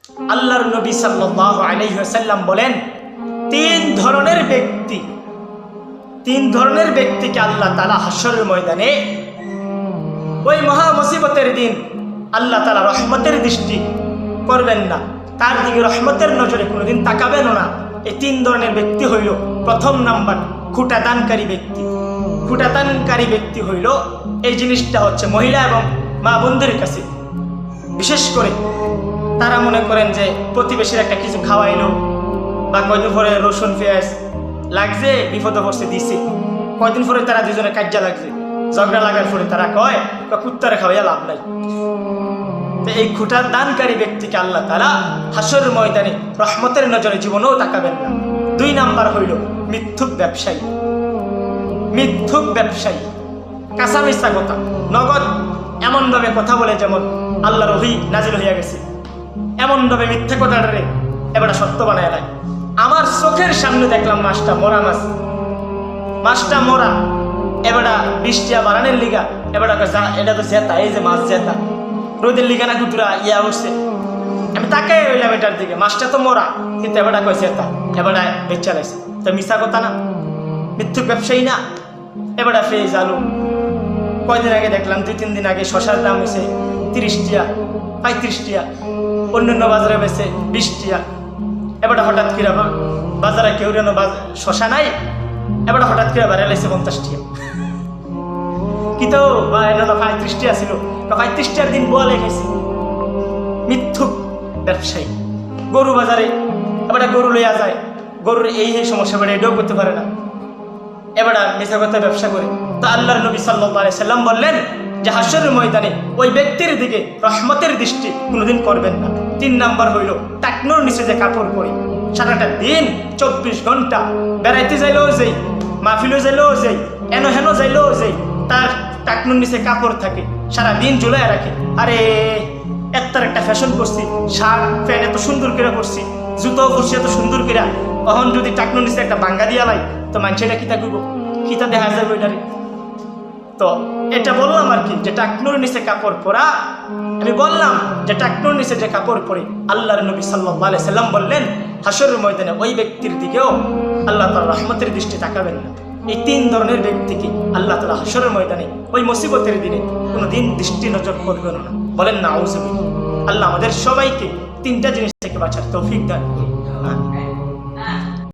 আল্লাহর নবী সাল্লাল্লাহু আলাইহি ওয়াসাল্লাম বলেন, তিন ধরনের ব্যক্তিকে আল্লাহ তাআলা হাশরের ময়দানে ওই মহা মুসিবতের দিন আল্লাহ তাআলা রহমতের দৃষ্টি করবেন না, তার দিকে রহমতের নজরে কোনোদিন তাকাবেন না। এই তিন ধরনের ব্যক্তি হইল, প্রথম নাম্বার খুঁটাদানকারী ব্যক্তি। খুঁটাদানকারী ব্যক্তি হইল, এই জিনিসটা হচ্ছে মহিলা এবং মা বোনদের কাছে, বিশেষ করে তারা মনে করেন যে প্রতিবেশীর একটা কিছু খাওয়াইলো বা কয়দিন পরে রসুন পেঁয়াজ লাগছে, বিপদে পড়ছে দিছে, কয়দিন পরে তারা দুজনে কাজ্জা লাগছে, ঝগড়া লাগার পরে তারা কয় কুত্তারে খাওয়াইয়া লাভ নাই। এই খুঁটাদানকারী ব্যক্তিকে আল্লাহ তাআলা হাশরের ময়দানে রহমতের নজরে জীবনেও তাকাবেন না। দুই নাম্বার হইল মিথ্যুক ব্যবসায়ী। কাঁচা মিথ্যা কথা, নগদ এমনভাবে কথা বলে যেমন আল্লাহর ওহী নাজিল হইয়া গেছে, এমনভাবে মিথ্যা কথাটারে এবার সত্য বানায় নাই। আমার চোখের সামনে দেখলাম মাছটা মরা, এবার বৃষ্টিয়া বাড়ানোর লিগা এবার এটা তো জেতা, এই যে মাছ জেতা, রোদের লিগা না কুতুরা ইয়া উঠছে। আমি তাকাই রইলাম এটার দিকে, মাছটা তো মরা, কিন্তু এবার কয় জেতা, এবার বেচা লাইছে। তো মিথ্যা কথা না, মিথ্যুক ব্যবসায়ী না। এবার পেঁয়াজ আলু কয়দিন আগে দেখলাম, 2-3 দিন আগে শশার দাম হয়েছে 30 টাকা 35 টাকা, অন্যান্য বাজারে বেছে 20 টাকা। এবার হঠাৎ করে বাজারে কেউ যেন শশা নাই, এবার হঠাৎ করে বাড়ে লাইছে 50 টাকা। কিন্তু 35 টাকা ছিল, 35 টাকার দিন বোয়া লেগেছে। মিথ্যুক ব্যবসায়ী। গরু বাজারে এবার গরু লইয়া যায়, গরুর এই সমস্যা বেড়ে এটাও করতে পারে না, এবার মিথ্যা কথা ব্যবসা করে। তো আল্লাহর নবী সাল্লাল্লাহু আলাইহি সাল্লাম বললেন যে হাশরের ময়দানে ওই ব্যক্তির দিকে রহমতের দৃষ্টি কোনোদিন করবেন না। 3 নাম্বার হইল টাকনোর নিচে যে কাপড় পরে সারাটা দিন 24 ঘন্টা বেড়াইতে যাইলেও যাই, মাহফিলে যাইলেও যাই, এনো হেনো যাইলেও যাই, তার টাকনোর নিচে কাপড় থাকে, সারা দিন ঝুলায় রাখে। আরে একটা ফ্যাশন করছি, শার্ট প্যান্ট এত সুন্দর করে করছি, জুতো করছি এত সুন্দর করে, তখন যদি টাকনোর নিচে একটা বাঙ্গা দিয়া লাই, তো মানুষেরা কিতা করবো, কিতা দেখা যাবে ওইটারে। তো এটা বললাম আর কি, যে টাকনোর নিচে কাপড় পরা। আমি বললাম যে টাকনোর নিচে যে কাপড় পরে আল্লাহর নবী সাল্লাল্লাহু আলাইহি সাল্লাম বললেন হাশরের ময়দানে ওই ব্যক্তির দিকেও আল্লাহ তাআলা রহমতের দৃষ্টি তাকাবেন না। এই 3 ধরনের ব্যক্তিকে আল্লাহ তাআলা হাশরের ময়দানে ওই মুসিবতের দিনে কোনোদিন দৃষ্টি নজর করবেন না। বলেন না আউযুবিল্লাহ। আল্লাহ আমাদের সবাইকে 3টা জিনিস থেকে বাঁচার তৌফিক দান করুন।